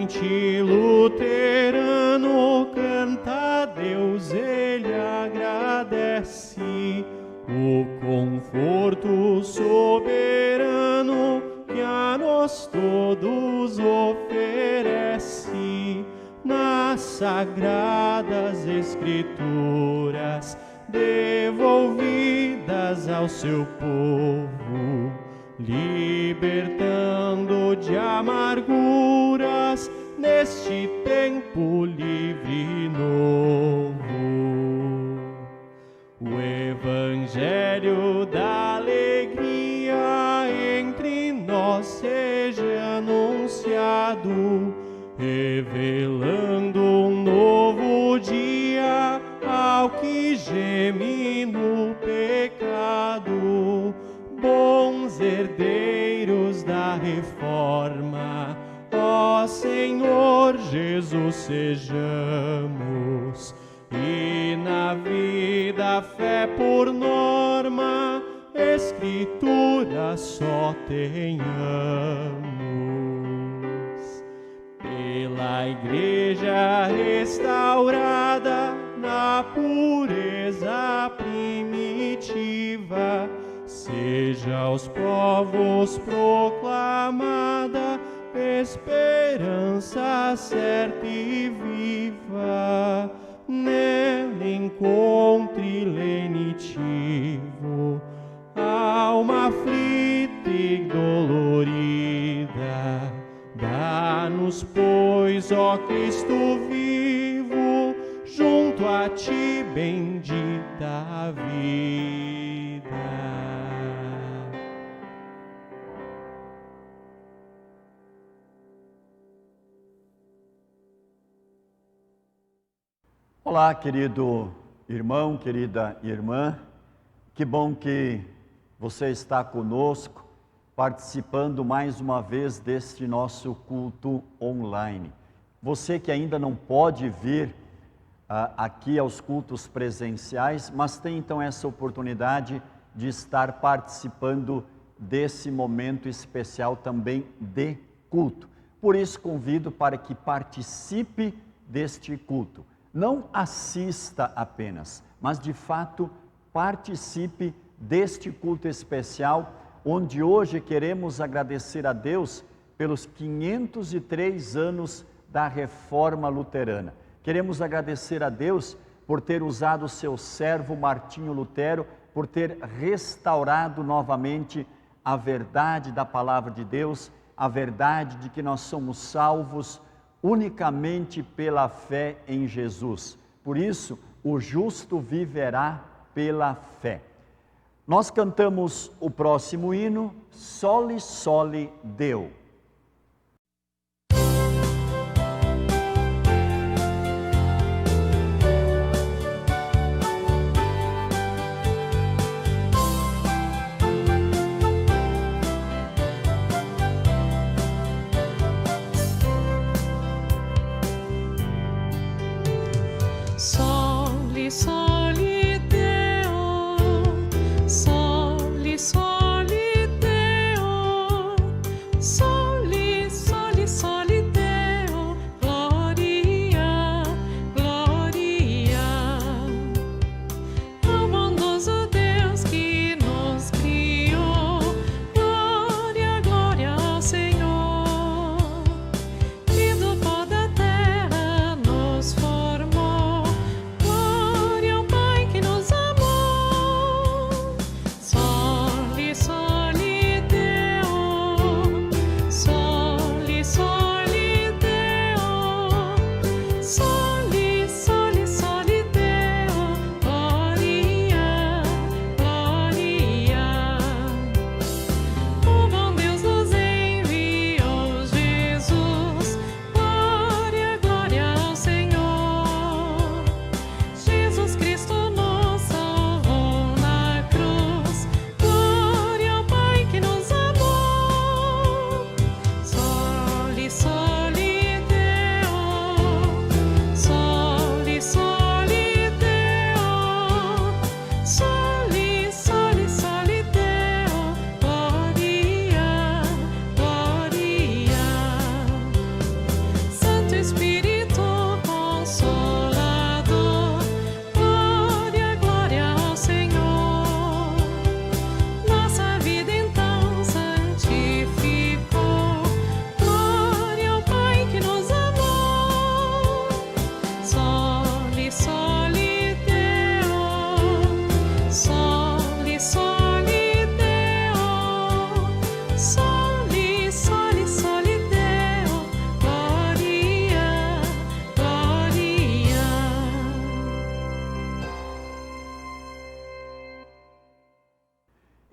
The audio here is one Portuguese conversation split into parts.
crente luterano canta a Deus, ele agradece o conforto soberano que a nós todos oferece. Nas sagradas escrituras devolvidas ao seu povo, libertando de amarguras neste tempo livre e novo. O Evangelho da alegria entre nós seja anunciado, revelando um novo dia ao que geme no pecado. Bons herdeiros da reforma, ó Senhor Jesus, sejamos, e na vida fé por norma, Escritura só tenhamos. Pela Igreja restaurada na pureza primitiva, seja aos povos proclamada esperança certa e viva. Nela encontre lenitivo alma aflita e dolorida. Dá-nos, pois, ó Cristo vivo, junto a Ti bendita vida. Olá, querido irmão, querida irmã, que bom que você está conosco, participando mais uma vez deste nosso culto online. Você que ainda não pode vir aqui aos cultos presenciais, mas tem então essa oportunidade de estar participando desse momento especial também de culto. Por isso convido para que participe deste culto. Não assista apenas, mas de fato participe deste culto especial, onde hoje queremos agradecer a Deus pelos 503 anos da Reforma Luterana. Queremos agradecer a Deus por ter usado o seu servo Martinho Lutero, por ter restaurado novamente a verdade da palavra de Deus, a verdade de que nós somos salvos unicamente pela fé em Jesus. Por isso, o justo viverá pela fé. Nós cantamos o próximo hino, Soli Soli Deo. Soli, soli Deo, soli, soli Deo, soli.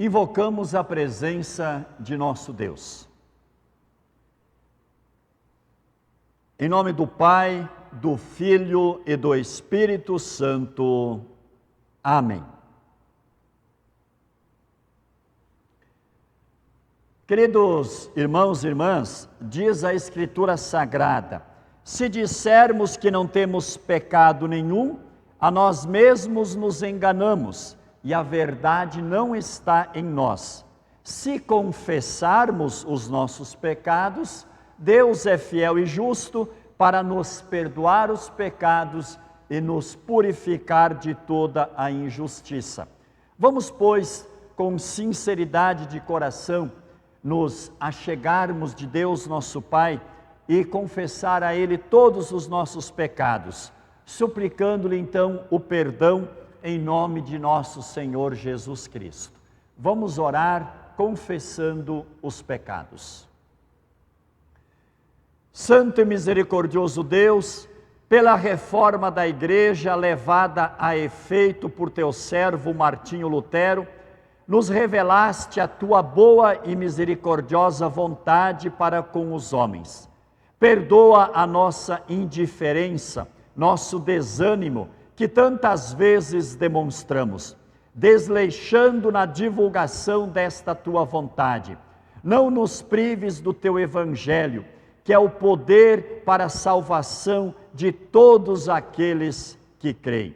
invocamos a presença de nosso Deus. Em nome do Pai, do Filho e do Espírito Santo. Amém. Queridos irmãos e irmãs, diz a Escritura Sagrada: se dissermos que não temos pecado nenhum, a nós mesmos nos enganamos e a verdade não está em nós. Se confessarmos os nossos pecados, Deus é fiel e justo para nos perdoar os pecados e nos purificar de toda a injustiça. Vamos, pois, com sinceridade de coração, nos achegarmos de Deus nosso Pai e confessar a Ele todos os nossos pecados, suplicando-lhe então o perdão em nome de nosso Senhor Jesus Cristo. Vamos orar confessando os pecados. Santo e misericordioso Deus, pela reforma da Igreja levada a efeito por teu servo Martinho Lutero, nos revelaste a tua boa e misericordiosa vontade para com os homens. Perdoa a nossa indiferença, nosso desânimo, que tantas vezes demonstramos, desleixando na divulgação desta tua vontade. Não nos prives do teu evangelho, que é o poder para a salvação de todos aqueles que creem.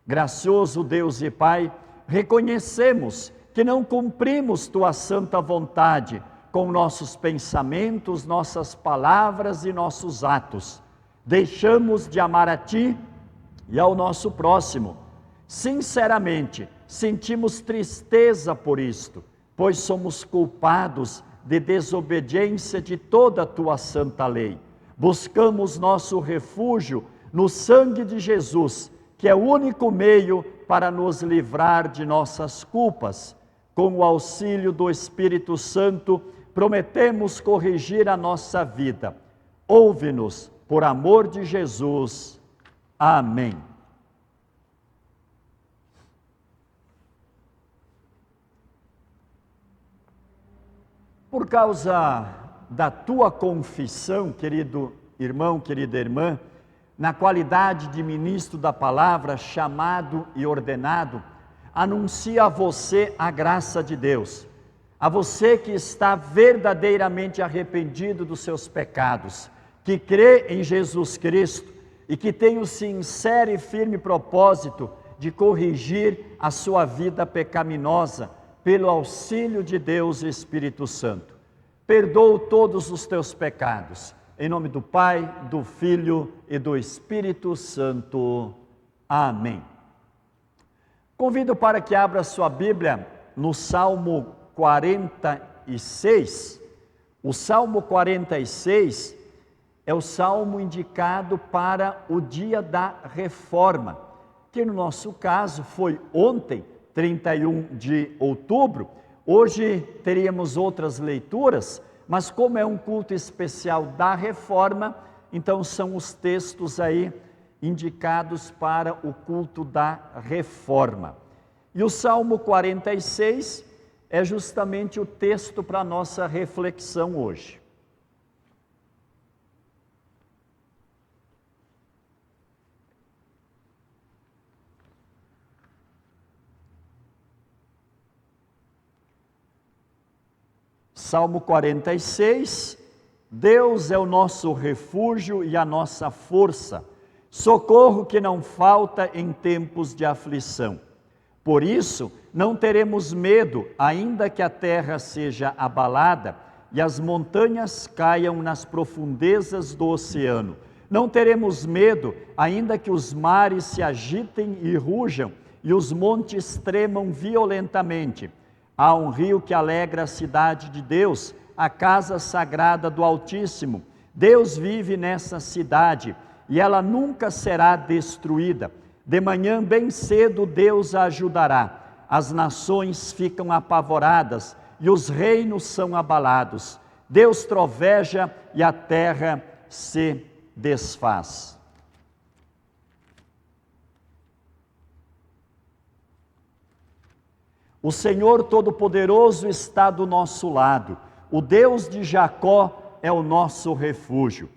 Gracioso Deus e Pai, reconhecemos que não cumprimos tua santa vontade com nossos pensamentos, nossas palavras e nossos atos. Deixamos de amar a Ti e ao nosso próximo. Sinceramente, sentimos tristeza por isto, pois somos culpados de desobediência de toda a Tua santa lei. Buscamos nosso refúgio no sangue de Jesus, que é o único meio para nos livrar de nossas culpas. Com o auxílio do Espírito Santo, prometemos corrigir a nossa vida. Ouve-nos, por amor de Jesus. Amém. Por causa da tua confissão, querido irmão, querida irmã, na qualidade de ministro da palavra, chamado e ordenado, anuncio a você a graça de Deus. A você que está verdadeiramente arrependido dos seus pecados, que crê em Jesus Cristo e que tem o sincero e firme propósito de corrigir a sua vida pecaminosa pelo auxílio de Deus e Espírito Santo. Perdoo todos os teus pecados. Em nome do Pai, do Filho e do Espírito Santo. Amém. Convido para que abra sua Bíblia no Salmo 46. O Salmo 46 é o salmo indicado para o dia da reforma, que no nosso caso foi ontem, 31 de outubro. Hoje teríamos outras leituras, mas como é um culto especial da reforma, então são os textos aí indicados para o culto da reforma. E o Salmo 46 é justamente o texto para a nossa reflexão hoje. Salmo 46, Deus é o nosso refúgio e a nossa força, socorro que não falta em tempos de aflição. Por isso, não teremos medo, ainda que a terra seja abalada e as montanhas caiam nas profundezas do oceano. Não teremos medo, ainda que os mares se agitem e rujam e os montes tremam violentamente. Há um rio que alegra a cidade de Deus, a casa sagrada do Altíssimo. Deus vive nessa cidade e ela nunca será destruída. De manhã bem cedo Deus a ajudará. As nações ficam apavoradas e os reinos são abalados. Deus troveja e a terra se desfaz. O Senhor Todo-Poderoso está do nosso lado. O Deus de Jacó é o nosso refúgio.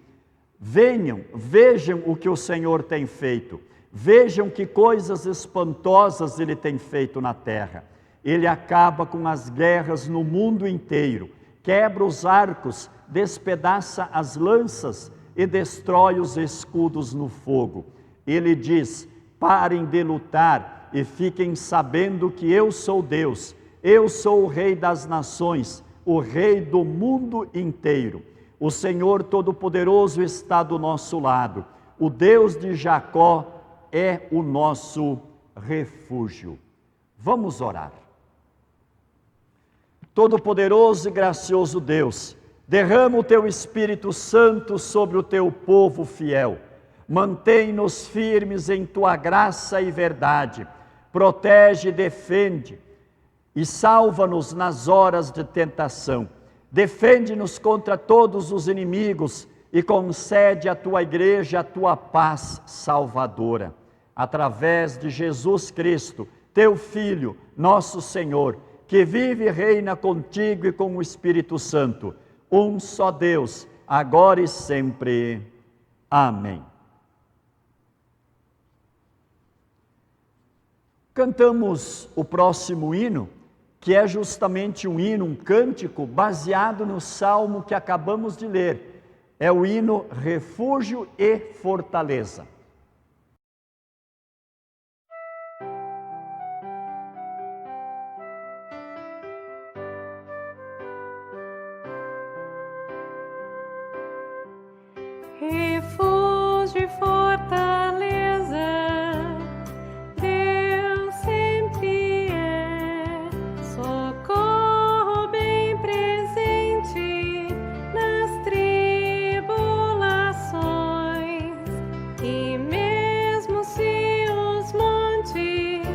Venham, vejam o que o Senhor tem feito. Vejam que coisas espantosas Ele tem feito na terra. Ele acaba com as guerras no mundo inteiro, quebra os arcos, despedaça as lanças e destrói os escudos no fogo. Ele diz: parem de lutar e fiquem sabendo que eu sou Deus. Eu sou o Rei das nações, o Rei do mundo inteiro. O Senhor Todo-Poderoso está do nosso lado. O Deus de Jacó é o nosso refúgio. Vamos orar. Todo-Poderoso e gracioso Deus, derrama o Teu Espírito Santo sobre o Teu povo fiel. Mantém-nos firmes em Tua graça e verdade. Protege e defende e salva-nos nas horas de tentação. Defende-nos contra todos os inimigos e concede à Tua igreja a Tua paz salvadora. Através de Jesus Cristo, Teu Filho, nosso Senhor, que vive e reina contigo e com o Espírito Santo, um só Deus, agora e sempre. Amém. Cantamos o próximo hino, que é justamente um hino, um cântico baseado no salmo que acabamos de ler. É o hino Refúgio e Fortaleza. Refúgio e fortaleza, Deus sempre é. Socorro bem presente nas tribulações. E mesmo se os montes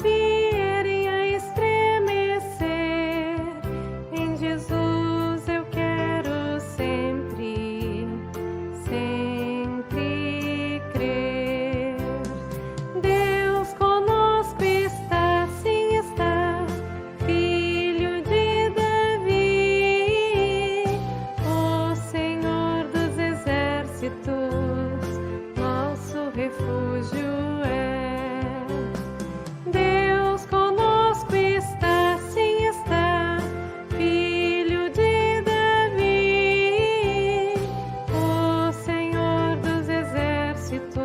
vierem a estremecer, em Jesus eu quero sempre crer. Deus conosco está, sim está, Filho de Davi, o Senhor dos exércitos, nosso refúgio é. Deus conosco está, sim está, Filho de Davi, o Senhor dos exércitos,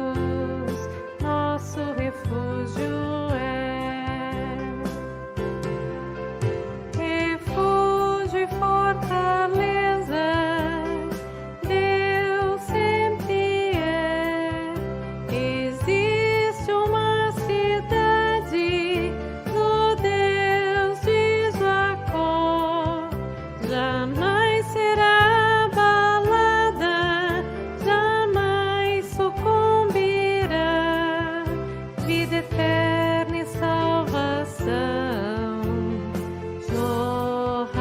nosso refúgio é. Refúgio e fortaleza, Deus sempre é. Existe uma cidade no Deus de Jacó, jamais será abalada, jamais sucumbirá. Vida eterna e salvação jorrará.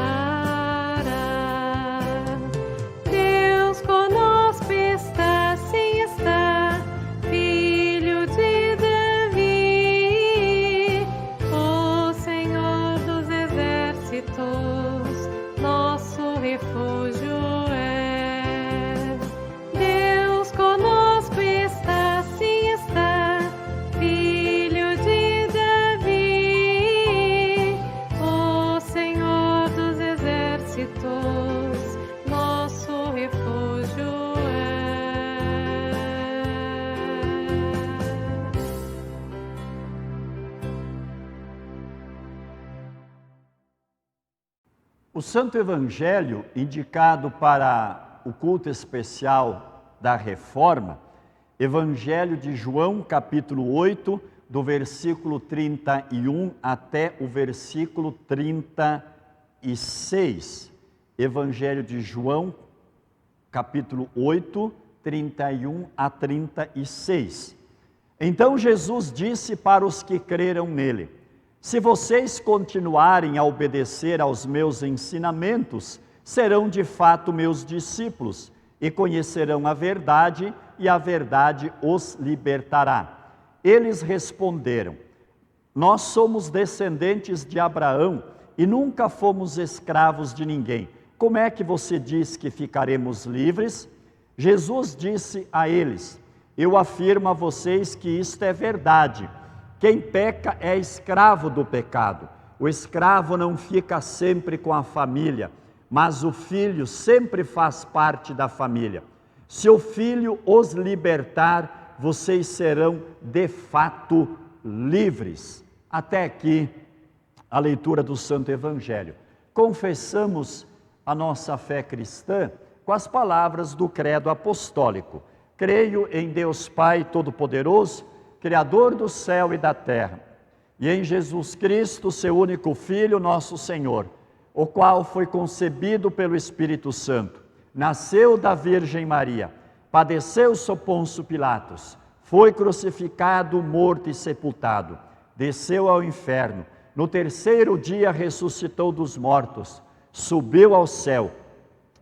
Deus conosco está, sim está, Filho de Davi, o Senhor dos exércitos, nosso refúgio é. Deus conosco está, sim está, Filho de Davi, o Senhor dos exércitos, nosso refúgio é. O Santo Evangelho, indicado para o culto especial da Reforma, Evangelho de João, capítulo 8, do versículo 31 até o versículo 36. Evangelho de João, capítulo 8, 31 a 36. Então Jesus disse para os que creram nele: se vocês continuarem a obedecer aos meus ensinamentos, serão de fato meus discípulos e conhecerão a verdade, e a verdade os libertará. Eles responderam: Nós somos descendentes de Abraão e nunca fomos escravos de ninguém. Como é que você diz que ficaremos livres? Jesus disse a eles: eu afirmo a vocês que isto é verdade. Quem peca é escravo do pecado. O escravo não fica sempre com a família, mas o filho sempre faz parte da família. Se o filho os libertar, vocês serão de fato livres. Até aqui a leitura do Santo Evangelho. Confessamos a nossa fé cristã com as palavras do credo apostólico. Creio em Deus Pai Todo-Poderoso, Criador do céu e da terra, e em Jesus Cristo, seu único Filho, nosso Senhor, o qual foi concebido pelo Espírito Santo, nasceu da Virgem Maria, padeceu sob Pôncio Pilatos, foi crucificado, morto e sepultado, desceu ao inferno, no terceiro dia ressuscitou dos mortos, subiu ao céu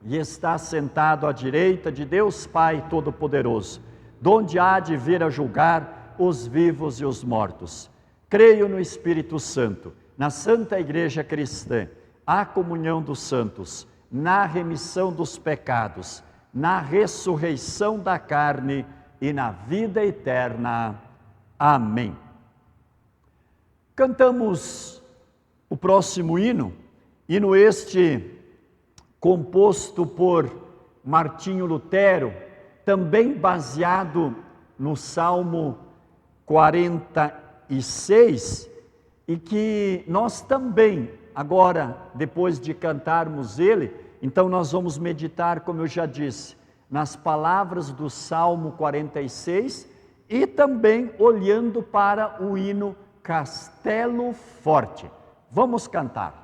e está sentado à direita de Deus Pai Todo-Poderoso, donde há de vir a julgar os vivos e os mortos. Creio no Espírito Santo, na Santa Igreja Cristã, a comunhão dos santos, na remissão dos pecados, na ressurreição da carne e na vida eterna. Amém. Cantamos o próximo hino este composto por Martinho Lutero, também baseado no Salmo 46, e que nós também, agora, depois de cantarmos ele, então nós vamos meditar, como eu já disse, nas palavras do Salmo 46 e também olhando para o hino Castelo Forte. Vamos cantar.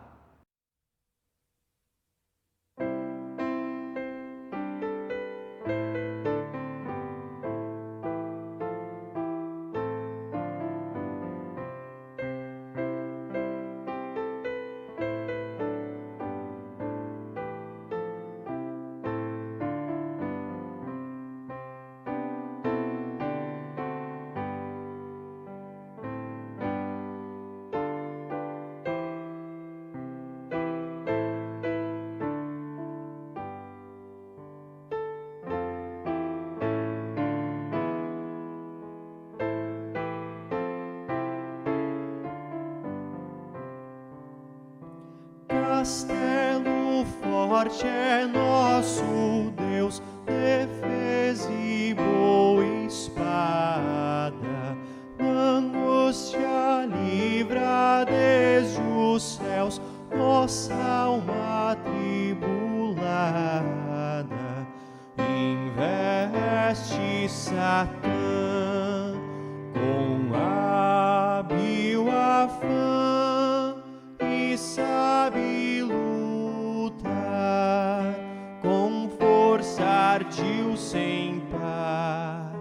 Castelo forte é nosso Deus, defesa e boa espada, na angústia livra desde os céus nossa alma tribulada. Investe Satã com hábil afã e sabe lutar, com força ardil sem par,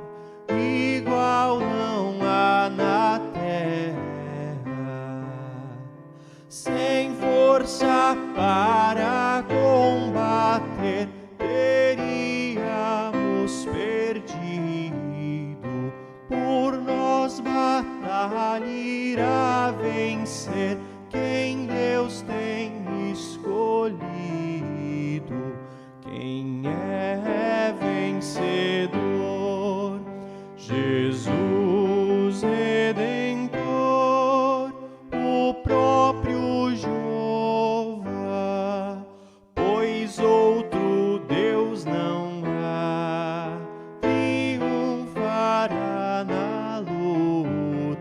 igual não há na terra. Sem força para combater, teríamos perdido. Por nós batalha irá vencer quem Deus tem escolhido. Quem é vencedor? Jesus Redentor, o próprio Jeová, pois outro Deus não há, triunfará na luta.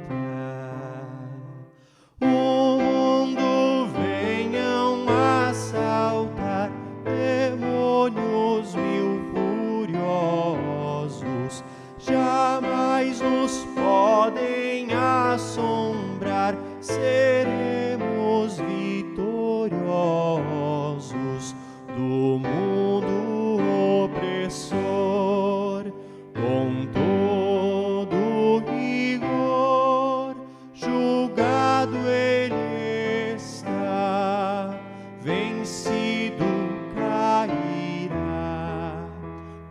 O mundo venham assaltar, demônios mil furiosos, jamais nos podem assombrar, seremos vitoriosos do mundo opressor. Com todo rigor, julgado ele está, vencido cairá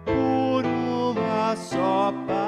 por uma só palavra.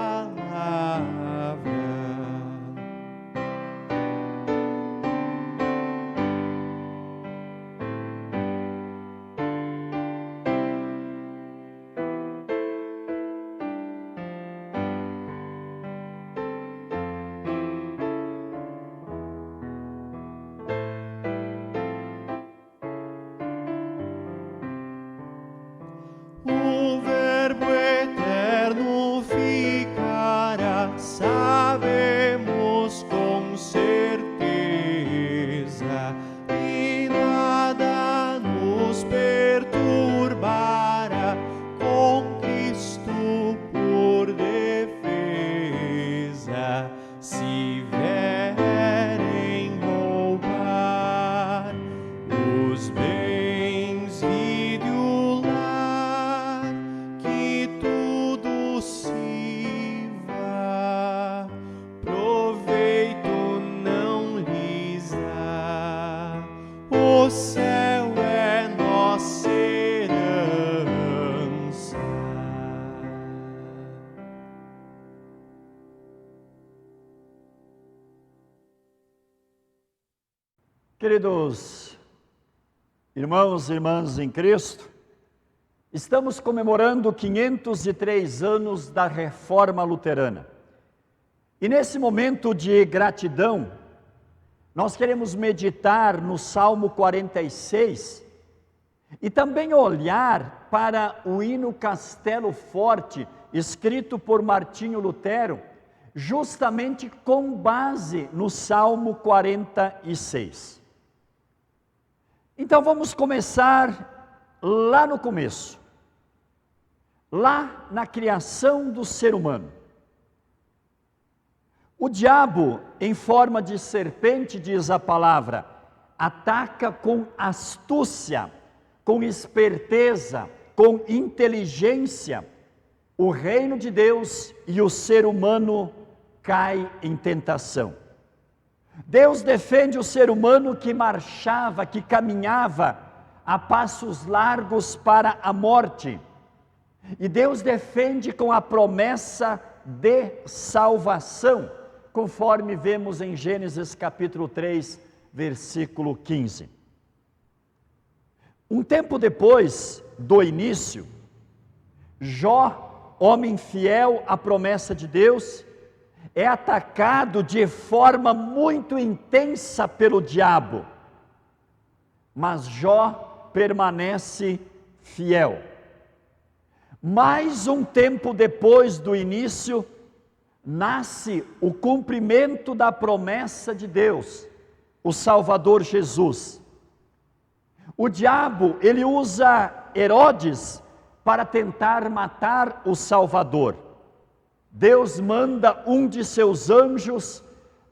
o céu é nossa herança. Queridos irmãos e irmãs em Cristo, estamos comemorando 503 anos da Reforma Luterana. E nesse momento de gratidão, nós queremos meditar no Salmo 46 e também olhar para o hino Castelo Forte, escrito por Martinho Lutero, justamente com base no Salmo 46. Então vamos começar lá no começo, lá na criação do ser humano. O diabo, em forma de serpente, diz a palavra, ataca com astúcia, com esperteza, com inteligência, o reino de Deus, e o ser humano cai em tentação. Deus defende o ser humano que marchava, que caminhava a passos largos para a morte. E Deus defende com a promessa de salvação, conforme vemos em Gênesis capítulo 3, versículo 15. Um tempo depois do início, Jó, homem fiel à promessa de Deus, é atacado de forma muito intensa pelo diabo, mas Jó permanece fiel. Mais um tempo depois do início, nasce o cumprimento da promessa de Deus, o Salvador Jesus. O diabo, ele usa Herodes para tentar matar o Salvador. Deus manda um de seus anjos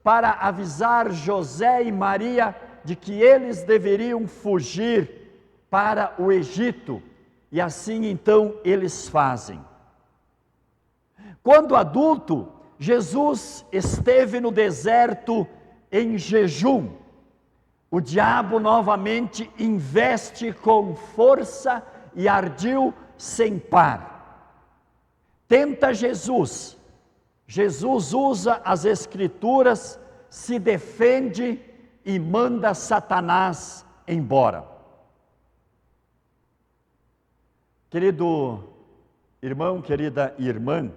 para avisar José e Maria de que eles deveriam fugir para o Egito, e assim então eles fazem. Quando adulto, Jesus esteve no deserto em jejum. O diabo novamente investe com força e ardil sem par. Tenta Jesus. Jesus usa as Escrituras, se defende e manda Satanás embora. Querido irmão, querida irmã,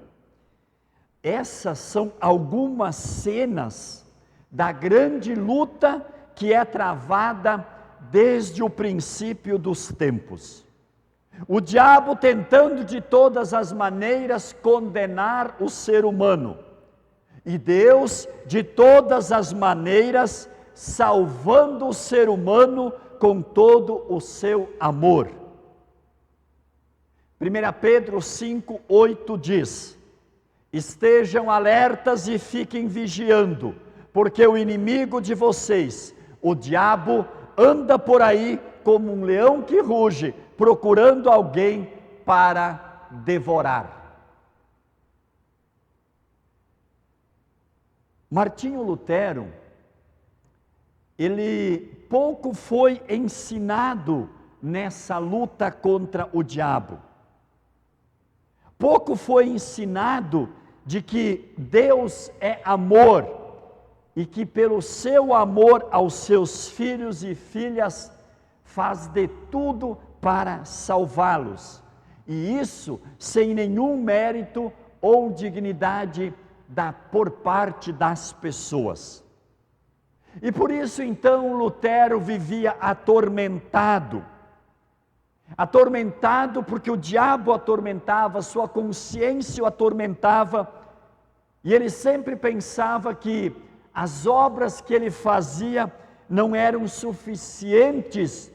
essas são algumas cenas da grande luta que é travada desde o princípio dos tempos. O diabo tentando de todas as maneiras condenar o ser humano, e Deus de todas as maneiras salvando o ser humano com todo o seu amor. 1 Pedro 5:8 diz: estejam alertas e fiquem vigiando, porque o inimigo de vocês, o diabo, anda por aí como um leão que ruge, procurando alguém para devorar. Martinho Lutero, ele pouco foi ensinado nessa luta contra o diabo. Pouco foi ensinado de que Deus é amor e que pelo seu amor aos seus filhos e filhas faz de tudo para salvá-los. E isso sem nenhum mérito ou dignidade por parte das pessoas. E por isso então Lutero vivia atormentado porque o diabo atormentava, sua consciência o atormentava, e ele sempre pensava que as obras que ele fazia não eram suficientes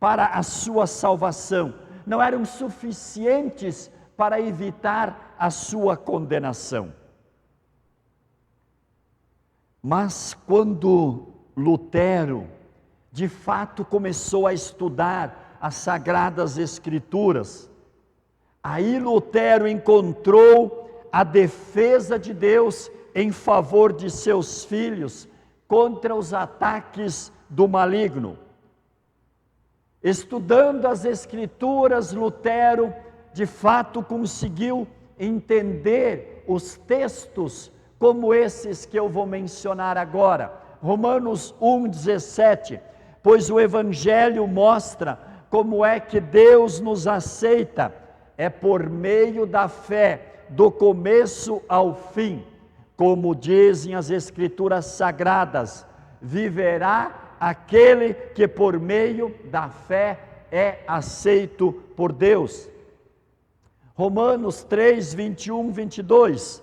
para a sua salvação, não eram suficientes para evitar a sua condenação. Mas quando Lutero, de fato, começou a estudar as Sagradas Escrituras, aí Lutero encontrou a defesa de Deus em favor de seus filhos contra os ataques do maligno. Estudando as Escrituras, Lutero de fato conseguiu entender os textos como esses que eu vou mencionar agora. Romanos 1,17, pois o Evangelho mostra como é que Deus nos aceita, é por meio da fé, do começo ao fim, como dizem as Escrituras Sagradas, viverá aquele que por meio da fé é aceito por Deus. Romanos 3, 21, 22,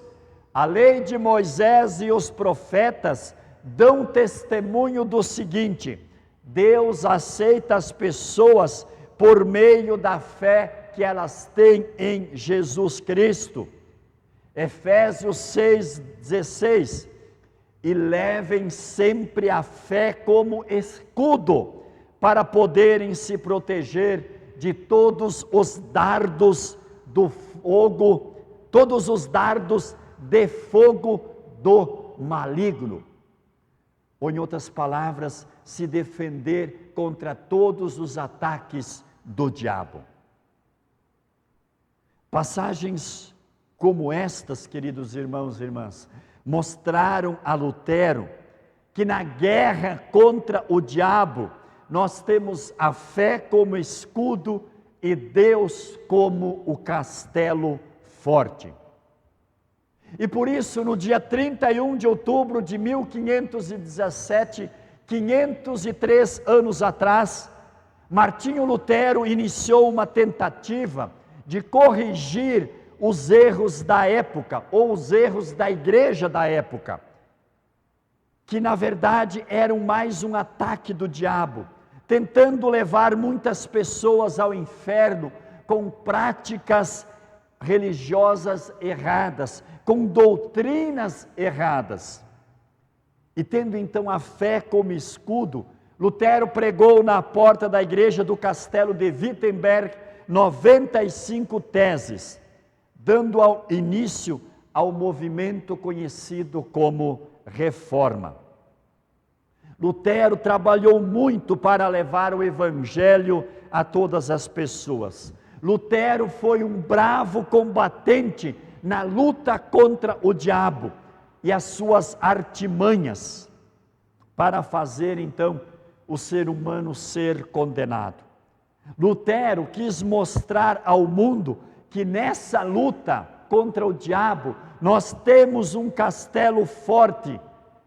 a lei de Moisés e os profetas dão testemunho do seguinte: Deus aceita as pessoas por meio da fé que elas têm em Jesus Cristo. Efésios 6, 16, e levem sempre a fé como escudo, para poderem se proteger de todos os dardos do fogo, todos os dardos de fogo do maligno. Ou, em outras palavras, se defender contra todos os ataques do diabo. Passagens como estas, queridos irmãos e irmãs, mostraram a Lutero que na guerra contra o diabo, nós temos a fé como escudo e Deus como o castelo forte. E por isso, no dia 31 de outubro de 1517, 503 anos atrás, Martinho Lutero iniciou uma tentativa de corrigir os erros da época, ou os erros da igreja da época, que na verdade eram mais um ataque do diabo, tentando levar muitas pessoas ao inferno com práticas religiosas erradas, com doutrinas erradas. E tendo então a fé como escudo, Lutero pregou na porta da igreja do castelo de Wittenberg 95 teses, dando início ao movimento conhecido como Reforma. Lutero trabalhou muito para levar o Evangelho a todas as pessoas. Lutero foi um bravo combatente na luta contra o diabo e as suas artimanhas, para fazer então o ser humano ser condenado. Lutero quis mostrar ao mundo que nessa luta contra o diabo, nós temos um castelo forte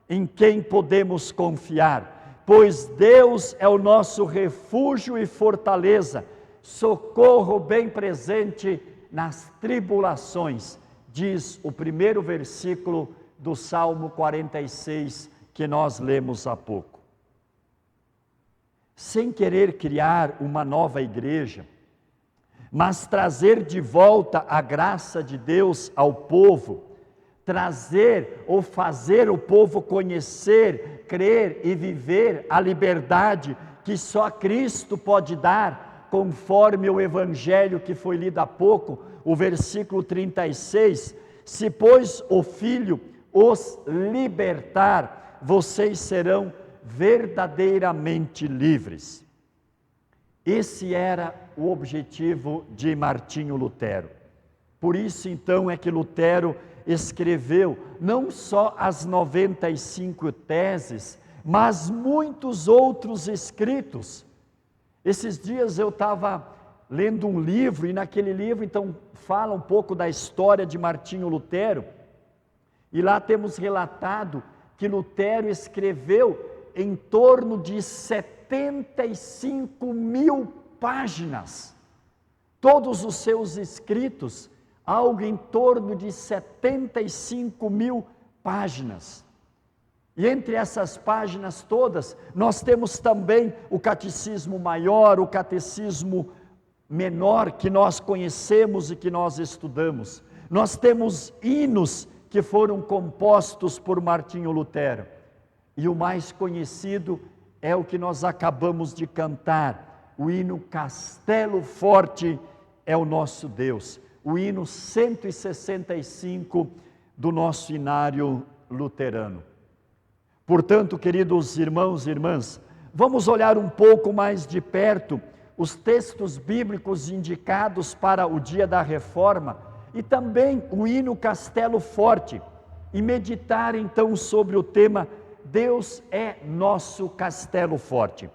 em quem podemos confiar, pois Deus é o nosso refúgio e fortaleza, socorro bem presente nas tribulações, diz o primeiro versículo do Salmo 46, que nós lemos há pouco. Sem querer criar uma nova igreja, mas trazer de volta a graça de Deus ao povo, trazer ou fazer o povo conhecer, crer e viver a liberdade que só Cristo pode dar, conforme o Evangelho que foi lido há pouco, o versículo 36, se pois o Filho os libertar, vocês serão verdadeiramente livres. Esse era o objetivo de Martinho Lutero. Por isso então é que Lutero escreveu não só as 95 teses, mas muitos outros escritos. Esses dias eu estava lendo um livro, e naquele livro então fala um pouco da história de Martinho Lutero, e lá temos relatado que Lutero escreveu em torno de 75 mil páginas, todos os seus escritos, algo em torno de 75 mil páginas. E entre essas páginas todas, nós temos também o catecismo maior, o catecismo menor, que nós conhecemos e que nós estudamos. Nós temos hinos que foram compostos por Martinho Lutero. E o mais conhecido é o que nós acabamos de cantar, o hino Castelo Forte é o nosso Deus, o hino 165 do nosso hinário luterano. Portanto, queridos irmãos e irmãs, vamos olhar um pouco mais de perto os textos bíblicos indicados para o dia da reforma e também o hino Castelo Forte, e meditar então sobre o tema Deus é nosso castelo forte.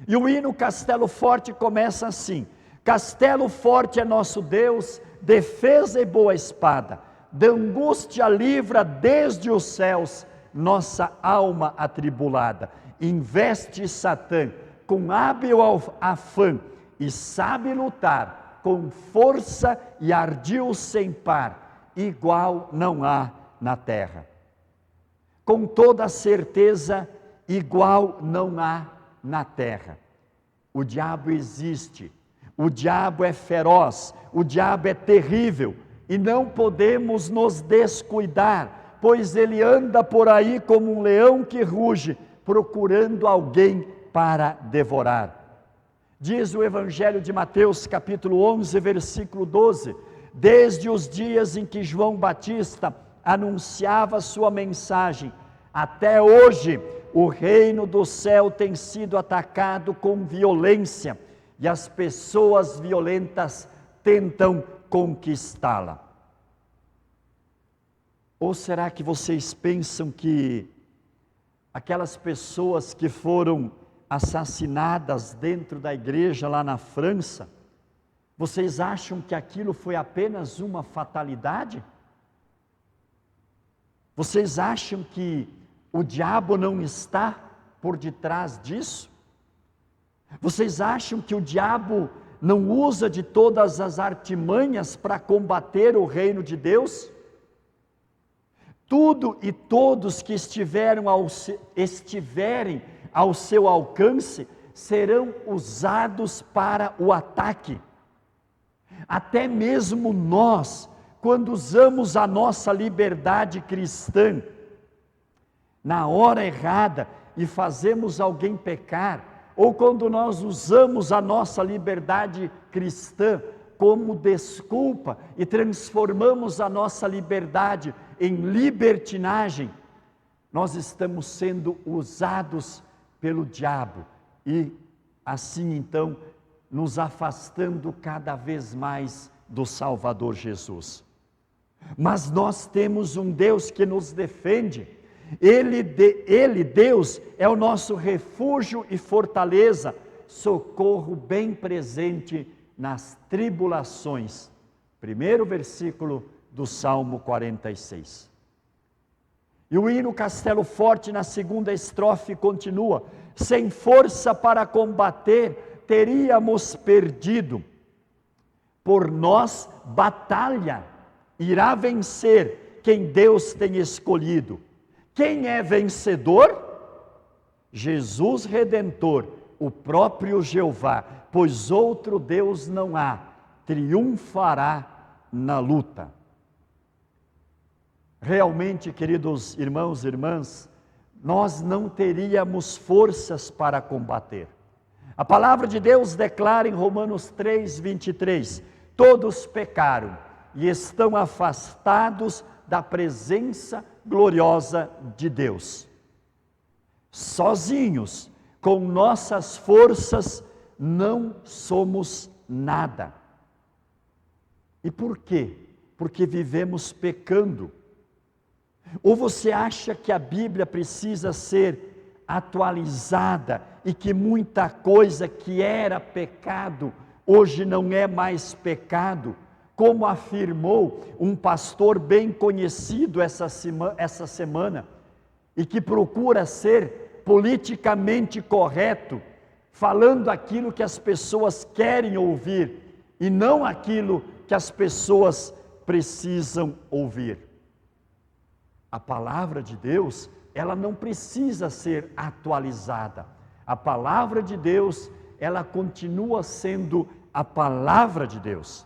E o hino Castelo Forte começa assim: Castelo forte é nosso Deus, defesa e boa espada, da angústia livra desde os céus nossa alma atribulada. Investe Satã com hábil afã e sabe lutar com força e ardil sem par, igual não há na terra. Com toda certeza, igual não há na terra. O diabo existe, o diabo é feroz, o diabo é terrível e não podemos nos descuidar, pois ele anda por aí como um leão que ruge, procurando alguém para devorar. Diz o Evangelho de Mateus, capítulo 11, versículo 12: desde os dias em que João Batista anunciava sua mensagem, até hoje o reino do céu tem sido atacado com violência e as pessoas violentas tentam conquistá-la. Ou será que vocês pensam que aquelas pessoas que foram assassinadas dentro da igreja lá na França, vocês acham que aquilo foi apenas uma fatalidade? Vocês acham que o diabo não está por detrás disso? Vocês acham que o diabo não usa de todas as artimanhas para combater o reino de Deus? Tudo e todos que estiverem ao seu alcance serão usados para o ataque. Até mesmo nós, quando usamos a nossa liberdade cristã na hora errada e fazemos alguém pecar, ou quando nós usamos a nossa liberdade cristã como desculpa e transformamos a nossa liberdade em libertinagem, nós estamos sendo usados pelo diabo e assim então nos afastando cada vez mais do Salvador Jesus. Mas nós temos um Deus que nos defende. Ele, Deus, é o nosso refúgio e fortaleza, socorro bem presente nas tribulações. Primeiro versículo do Salmo 46. E o hino Castelo Forte, na segunda estrofe, continua: sem força para combater, teríamos perdido. Por nós, batalha, irá vencer quem Deus tem escolhido. Quem é vencedor? Jesus Redentor, o próprio Jeová, pois outro Deus não há, triunfará na luta. Realmente, queridos irmãos e irmãs, nós não teríamos forças para combater. A palavra de Deus declara em Romanos 3, 23, todos pecaram e estão afastados da presença gloriosa de Deus. Sozinhos, com nossas forças, não somos nada. E por quê? Porque vivemos pecando. Ou você acha que a Bíblia precisa ser atualizada e que muita coisa que era pecado, hoje não é mais pecado? Como afirmou um pastor bem conhecido essa semana, e que procura ser politicamente correto, falando aquilo que as pessoas querem ouvir, e não aquilo que as pessoas precisam ouvir. A palavra de Deus, ela não precisa ser atualizada. A palavra de Deus, ela continua sendo a palavra de Deus.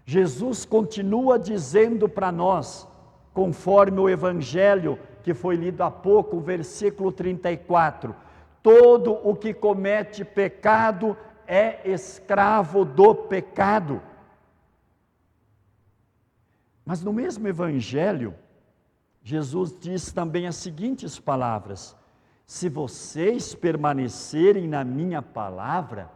Jesus continua dizendo para nós, conforme o Evangelho que foi lido há pouco, o versículo 34, todo o que comete pecado é escravo do pecado. Mas no mesmo Evangelho, Jesus diz também as seguintes palavras: se vocês permanecerem na minha palavra,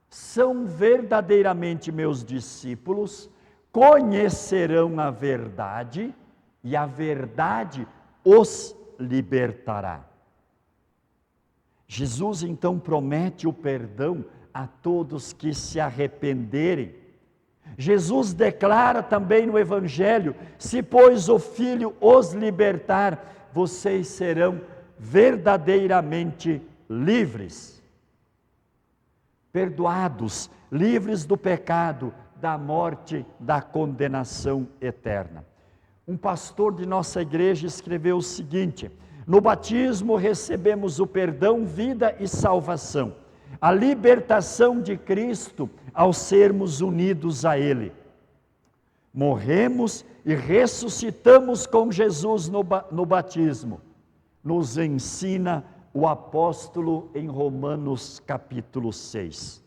são verdadeiramente meus discípulos, conhecerão a verdade e a verdade os libertará. Jesus então promete o perdão a todos que se arrependerem. Jesus declara também no Evangelho: se pois o Filho os libertar, vocês serão verdadeiramente livres. Perdoados, livres do pecado, da morte, da condenação eterna. Um pastor de nossa igreja escreveu o seguinte: no batismo recebemos o perdão, vida e salvação, a libertação de Cristo ao sermos unidos a Ele. Morremos e ressuscitamos com Jesus no batismo, nos ensina o apóstolo em Romanos capítulo 6.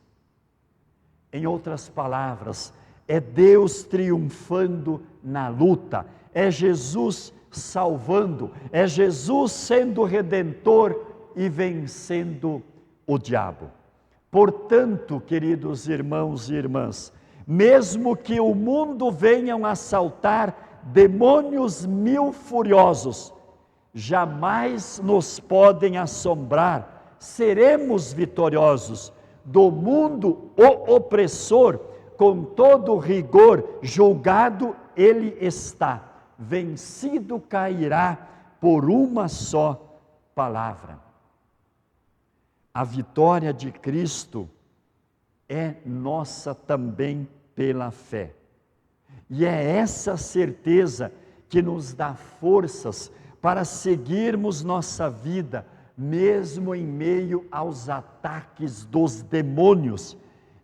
Em outras palavras, é Deus triunfando na luta, é Jesus salvando, é Jesus sendo redentor e vencendo o diabo. Portanto, queridos irmãos e irmãs, mesmo que o mundo venham assaltar demônios mil furiosos, jamais nos podem assombrar, seremos vitoriosos. Do mundo o opressor, com todo rigor julgado ele está, vencido cairá por uma só palavra. A vitória de Cristo é nossa também pela fé. E é essa certeza que nos dá forças para seguirmos nossa vida, mesmo em meio aos ataques dos demônios,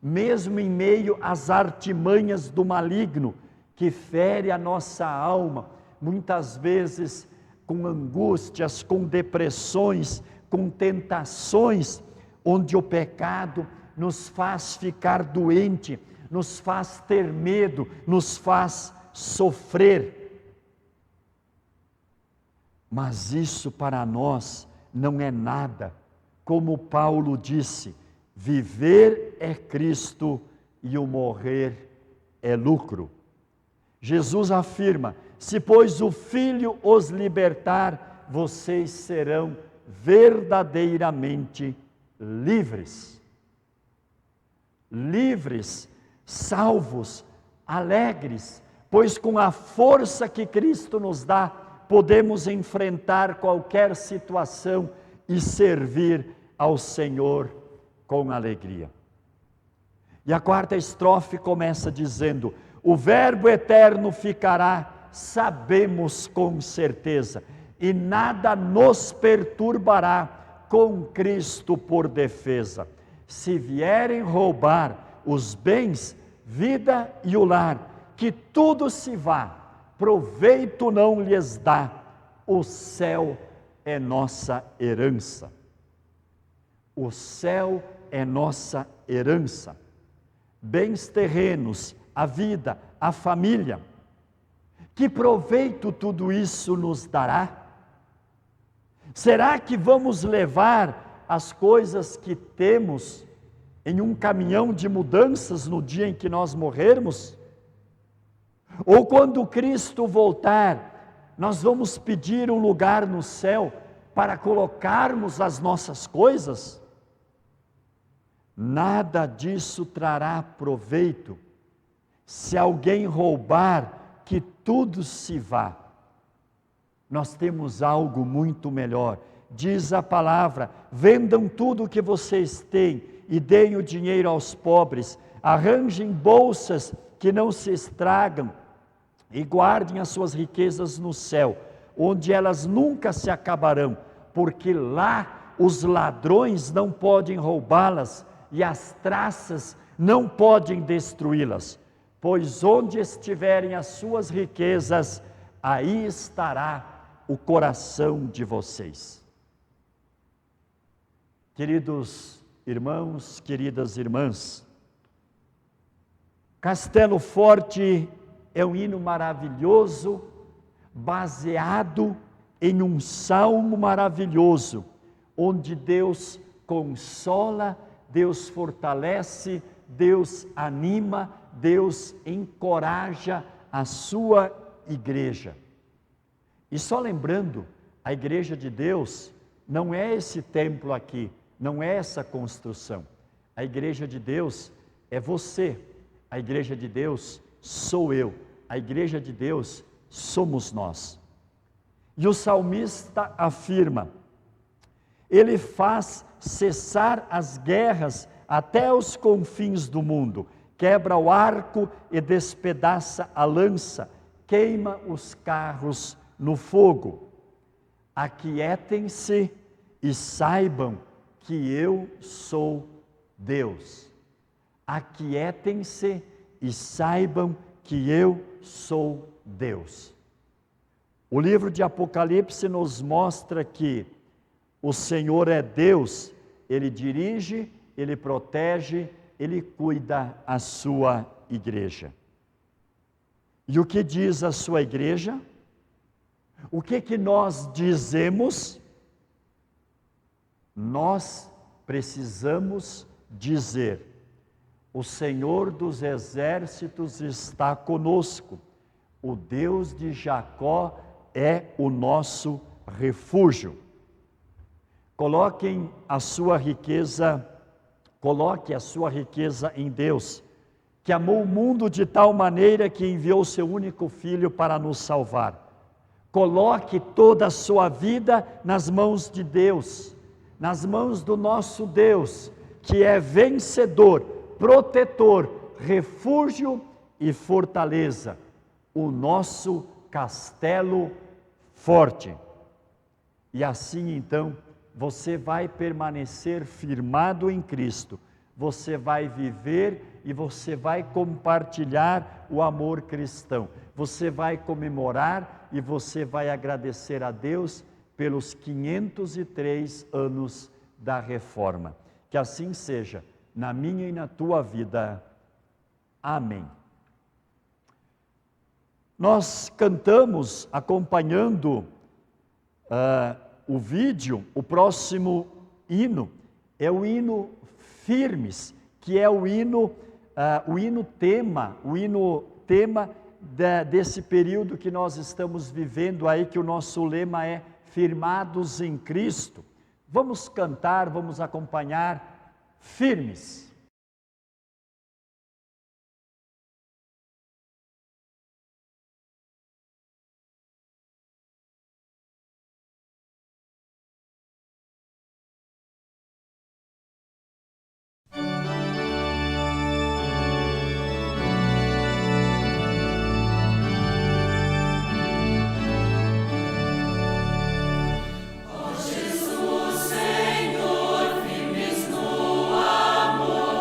mesmo em meio às artimanhas do maligno, que fere a nossa alma, muitas vezes com angústias, com depressões, com tentações, onde o pecado nos faz ficar doente, nos faz ter medo, nos faz sofrer. Mas isso para nós não é nada. Como Paulo disse, viver é Cristo e o morrer é lucro. Jesus afirma: se pois o Filho os libertar, vocês serão verdadeiramente livres. Livres, salvos, alegres, pois com a força que Cristo nos dá, podemos enfrentar qualquer situação e servir ao Senhor com alegria. E a quarta estrofe começa dizendo: o Verbo eterno ficará, sabemos com certeza, e nada nos perturbará, com Cristo por defesa. Se vierem roubar os bens, vida e o lar, que tudo se vá, proveito não lhes dá, o céu é nossa herança. O céu é nossa herança. Bens terrenos, a vida, a família. Que proveito tudo isso nos dará? Será que vamos levar as coisas que temos em um caminhão de mudanças no dia em que nós morrermos? Ou quando Cristo voltar, nós vamos pedir um lugar no céu para colocarmos as nossas coisas? Nada disso trará proveito se alguém roubar, que tudo se vá. Nós temos algo muito melhor. Diz a palavra: vendam tudo o que vocês têm e deem o dinheiro aos pobres, arranjem bolsas que não se estragam e guardem as suas riquezas no céu, onde elas nunca se acabarão, porque lá os ladrões não podem roubá-las e as traças não podem destruí-las, pois onde estiverem as suas riquezas, aí estará o coração de vocês. Queridos irmãos, queridas irmãs, Castelo Forte é um hino maravilhoso, baseado em um salmo maravilhoso, onde Deus consola, Deus fortalece, Deus anima, Deus encoraja a sua igreja. E só lembrando, a igreja de Deus não é esse templo aqui, não é essa construção. A igreja de Deus é você, a igreja de Deus sou eu, a igreja de Deus somos nós. E o salmista afirma, ele faz cessar as guerras até os confins do mundo, quebra o arco e despedaça a lança, queima os carros no fogo. Aquietem-se e saibam que eu sou Deus. Aquietem-se e saibam que eu sou Deus. O livro de Apocalipse nos mostra que o Senhor é Deus, Ele dirige, Ele protege, Ele cuida a sua igreja. E o que diz a sua igreja? O que nós dizemos? Nós precisamos dizer, o Senhor dos exércitos está conosco, o Deus de Jacó é o nosso refúgio. Coloque a sua riqueza em Deus, que amou o mundo de tal maneira que enviou seu único Filho para nos salvar. Coloque toda a sua vida nas mãos de Deus, nas mãos do nosso Deus, que é vencedor, protetor, refúgio e fortaleza, o nosso castelo forte. E assim então, você vai permanecer firmado em Cristo, você vai viver e você vai compartilhar o amor cristão, você vai comemorar e você vai agradecer a Deus pelos 503 anos da Reforma. Que assim seja, na minha e na tua vida. Amém. Nós cantamos acompanhando o vídeo, o próximo hino, é o hino Firmes, que é o hino tema desse período que nós estamos vivendo aí, que o nosso lema é Firmados em Cristo. Vamos cantar, vamos acompanhar Firmes. Jesus, Senhor, firmes no amor.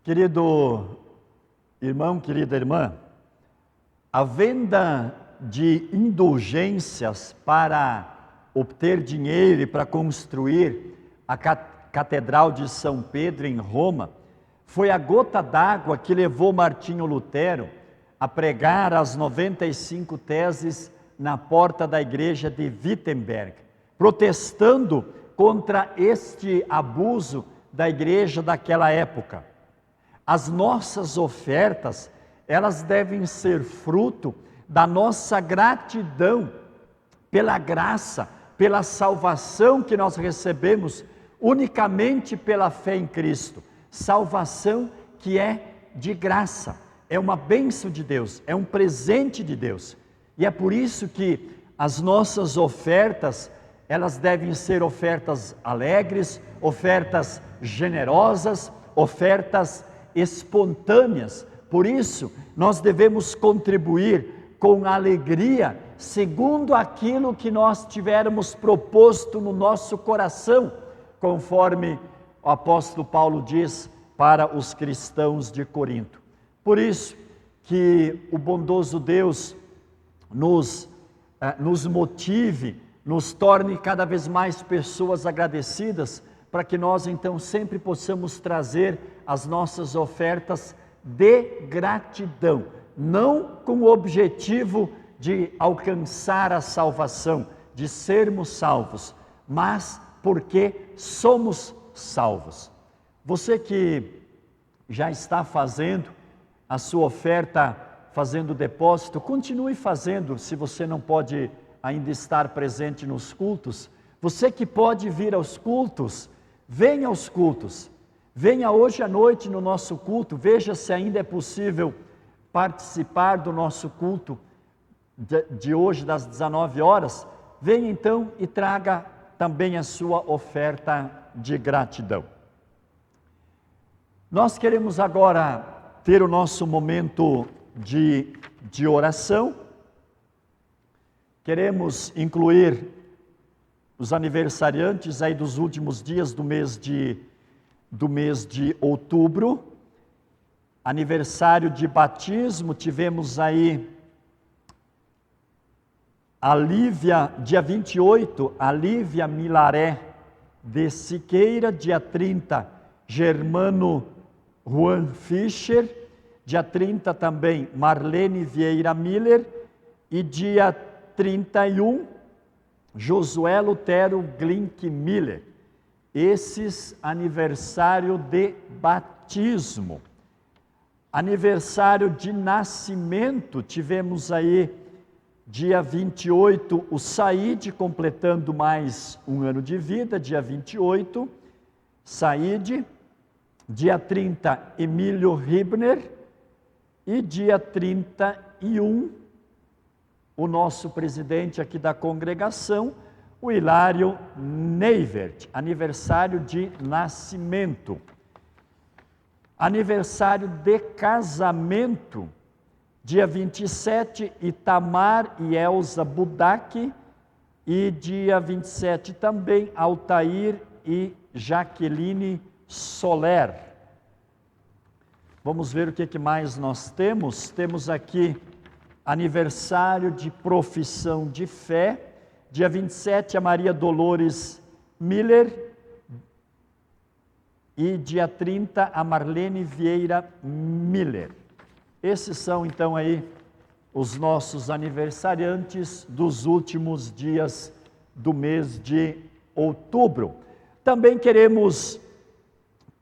Querido irmão, querida irmã, a venda de indulgências para obter dinheiro e para construir a Catedral de São Pedro em Roma foi a gota d'água que levou Martinho Lutero a pregar as 95 teses na porta da igreja de Wittenberg, protestando contra este abuso da igreja daquela época. As nossas ofertas, elas devem ser fruto da nossa gratidão pela graça, pela salvação que nós recebemos unicamente pela fé em Cristo. Salvação que é de graça, é uma bênção de Deus, é um presente de Deus. E é por isso que as nossas ofertas, elas devem ser ofertas alegres, ofertas generosas, ofertas espontâneas. Por isso, nós devemos contribuir com alegria, segundo aquilo que nós tivermos proposto no nosso coração, conforme o apóstolo Paulo diz para os cristãos de Corinto. Por isso que o bondoso Deus nos motive, nos torne cada vez mais pessoas agradecidas, para que nós então sempre possamos trazer as nossas ofertas de gratidão, não com o objetivo de alcançar a salvação, de sermos salvos, mas porque somos salvos. Você que já está fazendo a sua oferta, fazendo o depósito, continue fazendo, se você não pode ainda estar presente nos cultos. Você que pode vir aos cultos, venha aos cultos. Venha hoje à noite no nosso culto, veja se ainda é possível participar do nosso culto de hoje, das 19 horas. Venha então e traga também a sua oferta de gratidão. Nós queremos agora ter o nosso momento de oração. Queremos incluir os aniversariantes aí dos últimos dias do mês de outubro. Aniversário de batismo, tivemos aí a Lívia, dia 28, a Lívia Milaré de Siqueira, dia 30, Germano Juan Fischer, dia 30 também Marlene Vieira Miller, e dia 31, Josué Lutero Glink Miller. Esses aniversário de batismo. Aniversário de nascimento, tivemos aí dia 28 o Saíde completando mais um ano de vida, dia 28, Saíde. Dia 30, Emílio Ribner, e dia 31, o nosso presidente aqui da congregação, o Hilário Neivert, aniversário de nascimento. Aniversário de casamento, dia 27, Itamar e Elza Budak, e dia 27 também, Altair e Jaqueline Soler. Vamos ver o que mais nós temos. Temos aqui aniversário de profissão de fé, dia 27 a Maria Dolores Miller, e dia 30 a Marlene Vieira Miller. Esses são então aí os nossos aniversariantes dos últimos dias do mês de outubro. Também queremos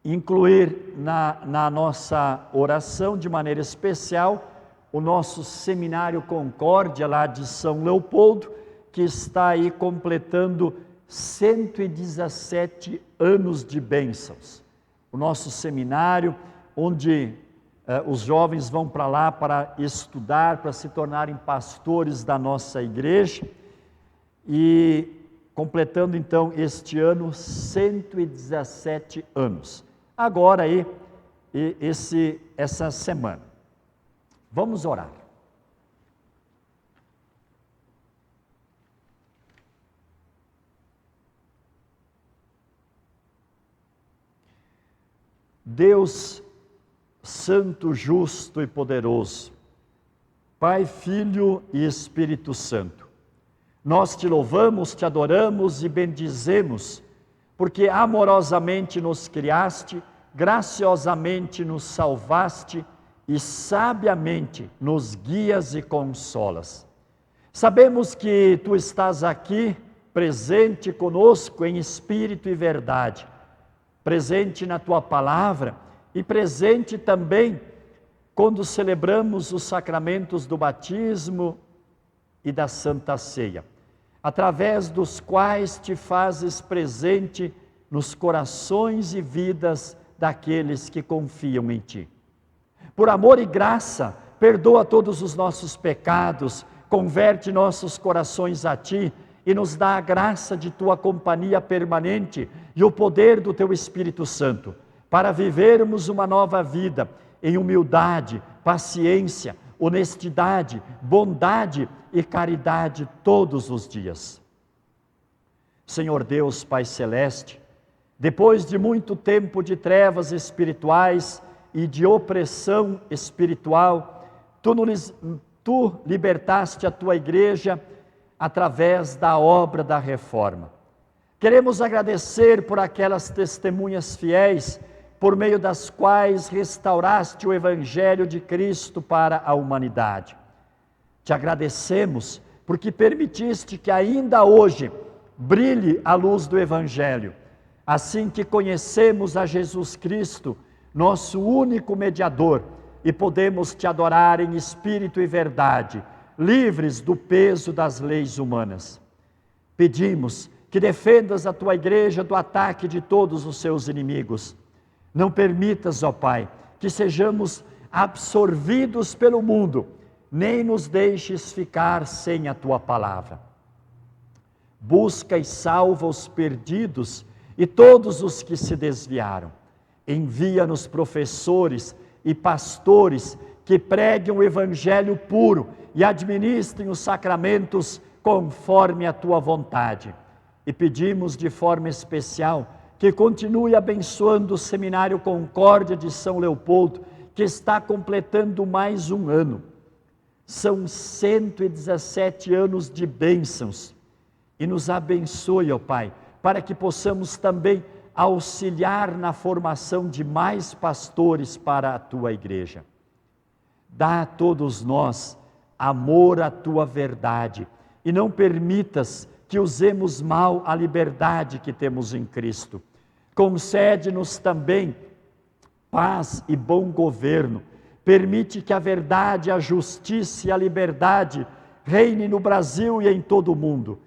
incluir na nossa oração, de maneira especial, o nosso Seminário Concórdia, lá de São Leopoldo, que está aí completando 117 anos de bênçãos. O nosso seminário, onde os jovens vão para lá para estudar, para se tornarem pastores da nossa igreja, e completando então este ano 117 anos. Agora aí, essa semana. Vamos orar. Deus Santo, justo e poderoso, Pai, Filho e Espírito Santo, nós te louvamos, te adoramos e bendizemos, porque amorosamente nos criaste, graciosamente nos salvaste e sabiamente nos guias e consolas. Sabemos que tu estás aqui, presente conosco em espírito e verdade, presente na tua palavra e presente também quando celebramos os sacramentos do batismo e da Santa Ceia, através dos quais te fazes presente nos corações e vidas daqueles que confiam em ti. Por amor e graça, perdoa todos os nossos pecados, converte nossos corações a ti e nos dá a graça de tua companhia permanente e o poder do teu Espírito Santo, para vivermos uma nova vida em humildade, paciência, honestidade, bondade e caridade todos os dias. Senhor Deus, Pai Celeste, depois de muito tempo de trevas espirituais e de opressão espiritual, tu libertaste a tua igreja através da obra da reforma. Queremos agradecer por aquelas testemunhas fiéis, por meio das quais restauraste o Evangelho de Cristo para a humanidade. Te agradecemos porque permitiste que ainda hoje brilhe a luz do Evangelho, assim que conhecemos a Jesus Cristo, nosso único mediador, e podemos te adorar em espírito e verdade, livres do peso das leis humanas. Pedimos que defendas a tua igreja do ataque de todos os seus inimigos. Não permitas, ó Pai, que sejamos absorvidos pelo mundo, nem nos deixes ficar sem a tua palavra. Busca e salva os perdidos e todos os que se desviaram. Envia-nos professores e pastores que preguem o evangelho puro e administrem os sacramentos conforme a tua vontade. E pedimos de forma especial que continue abençoando o Seminário Concórdia de São Leopoldo, que está completando mais um ano. São 117 anos de bênçãos. E nos abençoe, ó Pai, para que possamos também auxiliar na formação de mais pastores para a tua igreja. Dá a todos nós amor à tua verdade e não permitas que usemos mal a liberdade que temos em Cristo. Concede-nos também paz e bom governo. Permite que a verdade, a justiça e a liberdade reine no Brasil e em todo o mundo.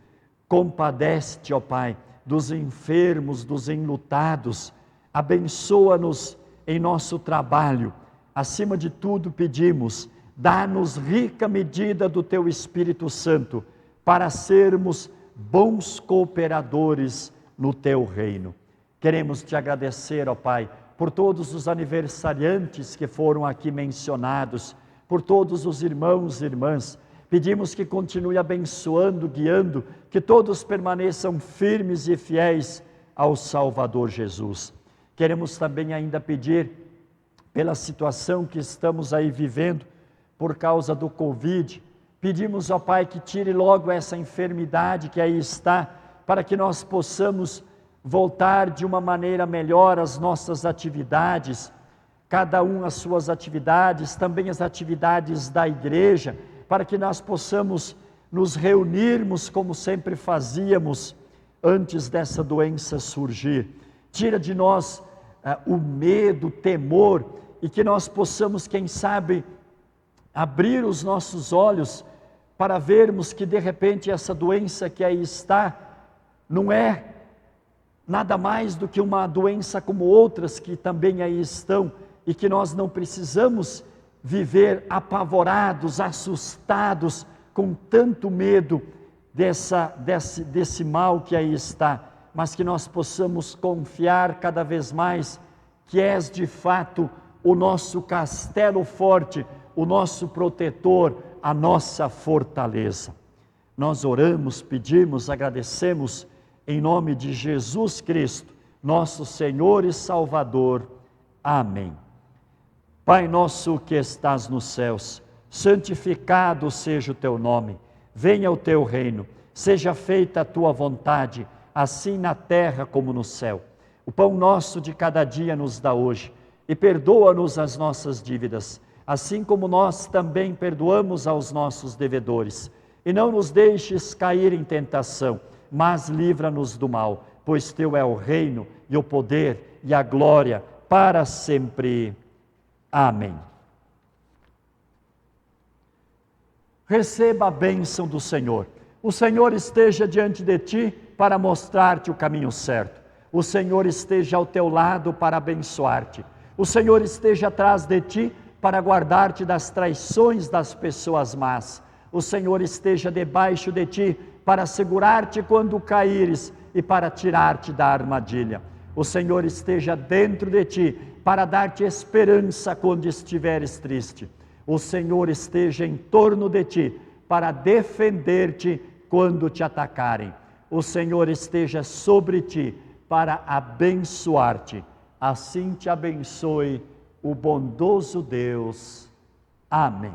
Compadece-te, ó Pai, dos enfermos, dos enlutados. Abençoa-nos em nosso trabalho. Acima de tudo pedimos, dá-nos rica medida do teu Espírito Santo, para sermos bons cooperadores no teu reino. Queremos te agradecer, ó Pai, por todos os aniversariantes que foram aqui mencionados, por todos os irmãos e irmãs. Pedimos que continue abençoando, guiando, que todos permaneçam firmes e fiéis ao Salvador Jesus. Queremos também ainda pedir pela situação que estamos aí vivendo por causa do Covid. Pedimos, ó Pai, que tire logo essa enfermidade que aí está, para que nós possamos voltar de uma maneira melhor às nossas atividades, cada um as suas atividades, também as atividades da igreja, para que nós possamos nos reunirmos como sempre fazíamos antes dessa doença surgir. Tira de nós o medo, o temor, e que nós possamos, quem sabe, abrir os nossos olhos para vermos que de repente essa doença que aí está, não é nada mais do que uma doença como outras que também aí estão, e que nós não precisamos viver apavorados, assustados, com tanto medo desse mal que aí está, mas que nós possamos confiar cada vez mais que és de fato o nosso castelo forte, o nosso protetor, a nossa fortaleza. Nós oramos, pedimos, agradecemos em nome de Jesus Cristo, nosso Senhor e Salvador. Amém. Pai nosso que estás nos céus, santificado seja o teu nome. Venha o teu reino, seja feita a tua vontade, assim na terra como no céu. O pão nosso de cada dia nos dá hoje, e perdoa-nos as nossas dívidas, assim como nós também perdoamos aos nossos devedores. E não nos deixes cair em tentação, mas livra-nos do mal, pois teu é o reino, e o poder, e a glória, para sempre. Amém. Receba a bênção do Senhor. O Senhor esteja diante de ti para mostrar-te o caminho certo. O Senhor esteja ao teu lado para abençoar-te. O Senhor esteja atrás de ti para guardar-te das traições das pessoas más. O Senhor esteja debaixo de ti para segurar-te quando caíres e para tirar-te da armadilha. O Senhor esteja dentro de ti para dar-te esperança quando estiveres triste. O Senhor esteja em torno de ti para defender-te quando te atacarem. O Senhor esteja sobre ti para abençoar-te. Assim te abençoe o bondoso Deus. Amém.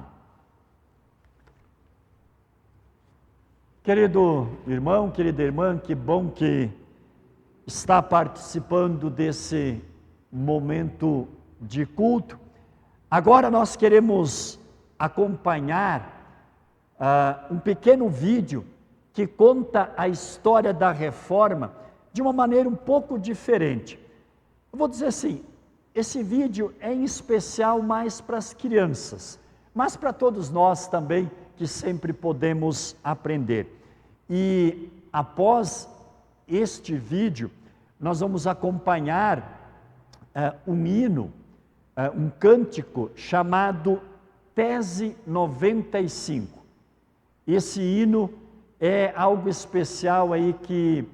Querido irmão, querida irmã, que bom que está participando desse momento de culto. Agora nós queremos acompanhar um pequeno vídeo que conta a história da Reforma de uma maneira um pouco diferente. Eu vou dizer assim, esse vídeo é em especial mais para as crianças, mas para todos nós também que sempre podemos aprender. E após este vídeo, nós vamos acompanhar um hino, um cântico chamado Tese 95. Esse hino é algo especial aí que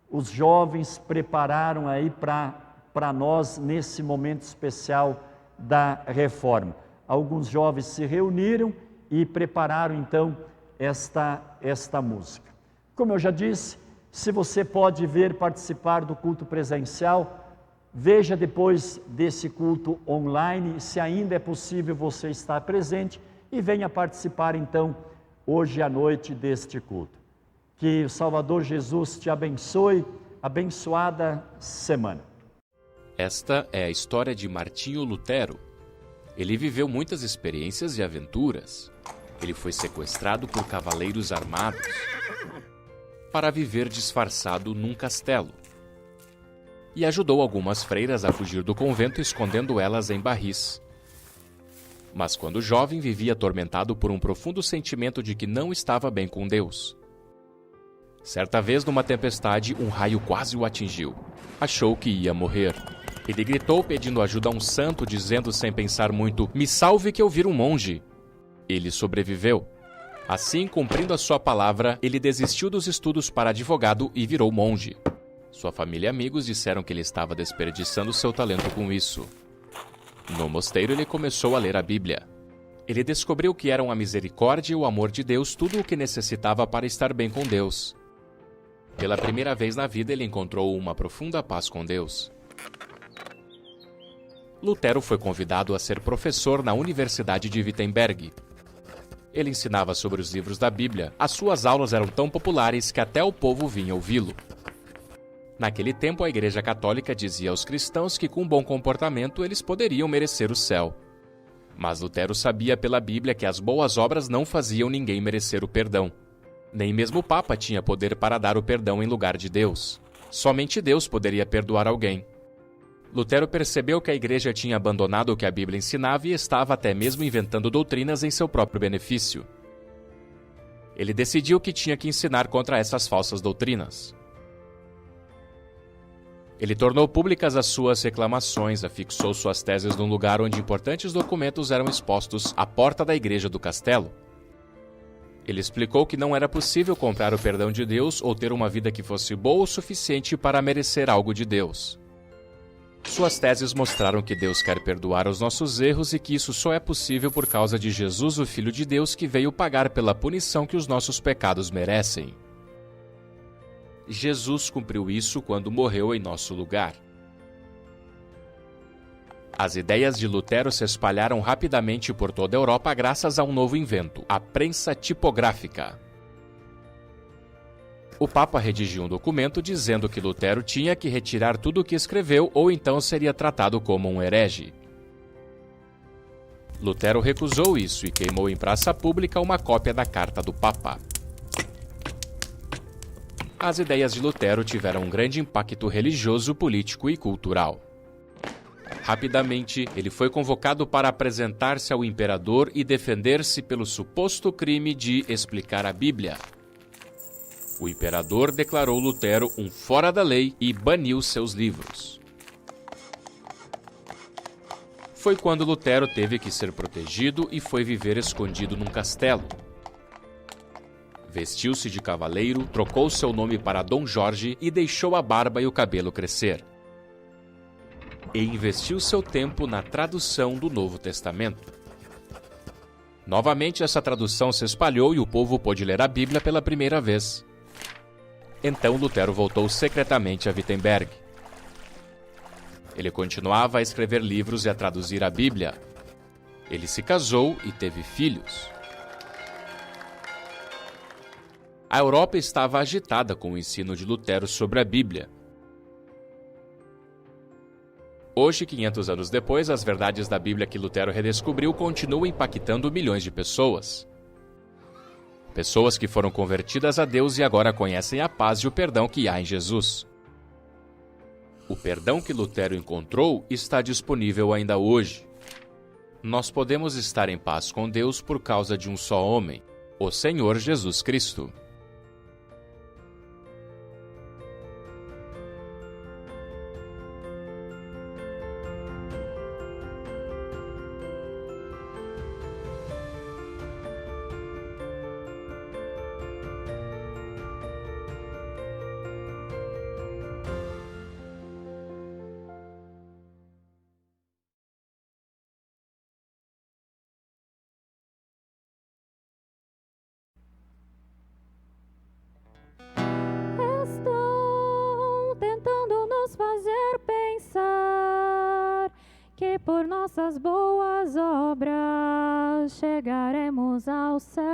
os jovens prepararam aí para nós nesse momento especial da Reforma. Alguns jovens se reuniram e prepararam então esta música. Como eu já disse, se você pode participar do culto presencial, veja depois desse culto online, se ainda é possível você estar presente e venha participar então hoje à noite deste culto. Que o Salvador Jesus te abençoe, abençoada semana. Esta é a história de Martinho Lutero. Ele viveu muitas experiências e aventuras. Ele foi sequestrado por cavaleiros armados para viver disfarçado num castelo. E ajudou algumas freiras a fugir do convento, escondendo elas em barris. Mas quando jovem, vivia atormentado por um profundo sentimento de que não estava bem com Deus. Certa vez, numa tempestade, um raio quase o atingiu. Achou que ia morrer. Ele gritou pedindo ajuda a um santo, dizendo sem pensar muito: "Me salve que eu viro um monge." Ele sobreviveu. Assim, cumprindo a sua palavra, ele desistiu dos estudos para advogado e virou monge. Sua família e amigos disseram que ele estava desperdiçando seu talento com isso. No mosteiro, ele começou a ler a Bíblia. Ele descobriu que eram a misericórdia e o amor de Deus tudo o que necessitava para estar bem com Deus. Pela primeira vez na vida, ele encontrou uma profunda paz com Deus. Lutero foi convidado a ser professor na Universidade de Wittenberg. Ele ensinava sobre os livros da Bíblia. As suas aulas eram tão populares que até o povo vinha ouvi-lo. Naquele tempo, a Igreja Católica dizia aos cristãos que com bom comportamento eles poderiam merecer o céu. Mas Lutero sabia pela Bíblia que as boas obras não faziam ninguém merecer o perdão. Nem mesmo o Papa tinha poder para dar o perdão em lugar de Deus. Somente Deus poderia perdoar alguém. Lutero percebeu que a Igreja tinha abandonado o que a Bíblia ensinava e estava até mesmo inventando doutrinas em seu próprio benefício. Ele decidiu que tinha que ensinar contra essas falsas doutrinas. Ele tornou públicas as suas reclamações, afixou suas teses num lugar onde importantes documentos eram expostos à porta da igreja do castelo. Ele explicou que não era possível comprar o perdão de Deus ou ter uma vida que fosse boa o suficiente para merecer algo de Deus. Suas teses mostraram que Deus quer perdoar os nossos erros e que isso só é possível por causa de Jesus, o Filho de Deus, que veio pagar pela punição que os nossos pecados merecem. Jesus cumpriu isso quando morreu em nosso lugar. As ideias de Lutero se espalharam rapidamente por toda a Europa graças a um novo invento, a prensa tipográfica. O Papa redigiu um documento dizendo que Lutero tinha que retirar tudo o que escreveu ou então seria tratado como um herege. Lutero recusou isso e queimou em praça pública uma cópia da carta do Papa. As ideias de Lutero tiveram um grande impacto religioso, político e cultural. Rapidamente, ele foi convocado para apresentar-se ao imperador e defender-se pelo suposto crime de explicar a Bíblia. O imperador declarou Lutero um fora da lei e baniu seus livros. Foi quando Lutero teve que ser protegido e foi viver escondido num castelo. Vestiu-se de cavaleiro, trocou seu nome para Dom Jorge e deixou a barba e o cabelo crescer. E investiu seu tempo na tradução do Novo Testamento. Novamente, essa tradução se espalhou e o povo pôde ler a Bíblia pela primeira vez. Então Lutero voltou secretamente a Wittenberg. Ele continuava a escrever livros e a traduzir a Bíblia. Ele se casou e teve filhos. A Europa estava agitada com o ensino de Lutero sobre a Bíblia. Hoje, 500 anos depois, as verdades da Bíblia que Lutero redescobriu continuam impactando milhões de pessoas. Pessoas que foram convertidas a Deus e agora conhecem a paz e o perdão que há em Jesus. O perdão que Lutero encontrou está disponível ainda hoje. Nós podemos estar em paz com Deus por causa de um só homem, o Senhor Jesus Cristo. Estão tentando nos fazer pensar que por nossas boas obras chegaremos ao céu.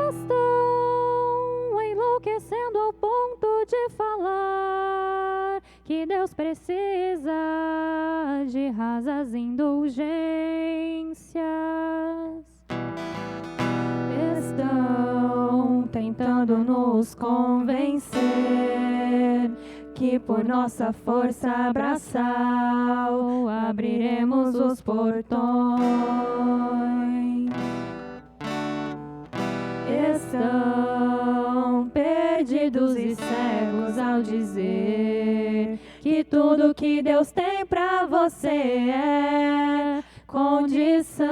Estão enlouquecendo ao ponto de falar que Deus precisa de rasas indulgências. Estão tentando nos convencer que por nossa força braçal abriremos os portões. Estão perdidos e cegos ao dizer que tudo que Deus tem pra você é condição.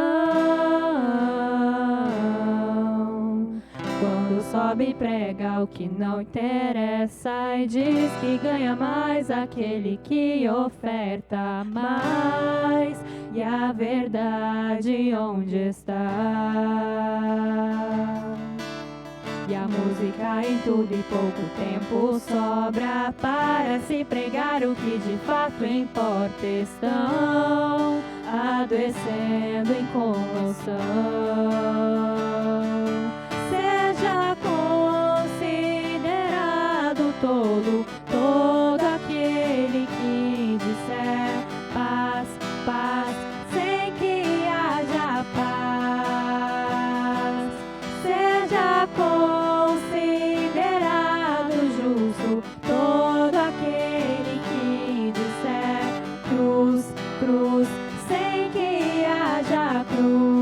Quando sobe e prega o que não interessa e diz que ganha mais aquele que oferta mais. E a verdade onde está? E a música em tudo e pouco tempo sobra para se pregar o que de fato importa. Estão adoecendo em comoção. Seja considerado tolo todo aquele que disser paz, paz, sem que haja paz. Seja considerado justo todo aquele que disser cruz, cruz, sem que haja cruz.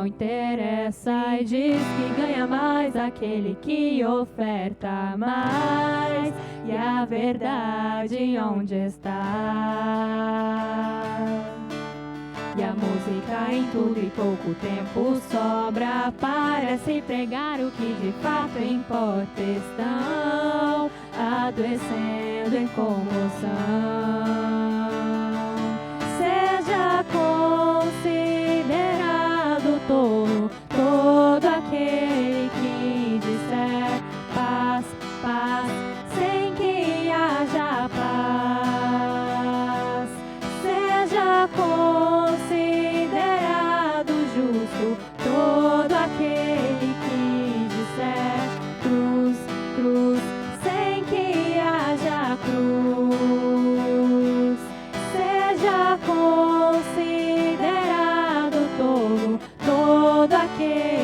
não interessa, e diz que ganha mais aquele que oferta mais. E a verdade onde está? E a música em tudo e pouco tempo sobra, parece pregar o que de fato importa. Estão adoecendo em comoção. Seja considerado tolo todo aquele que disser paz, paz, sem que haja paz. Seja considerado justo todo aquele que disser cruz, cruz, sem que haja cruz. Seja considerado tolo todo aquele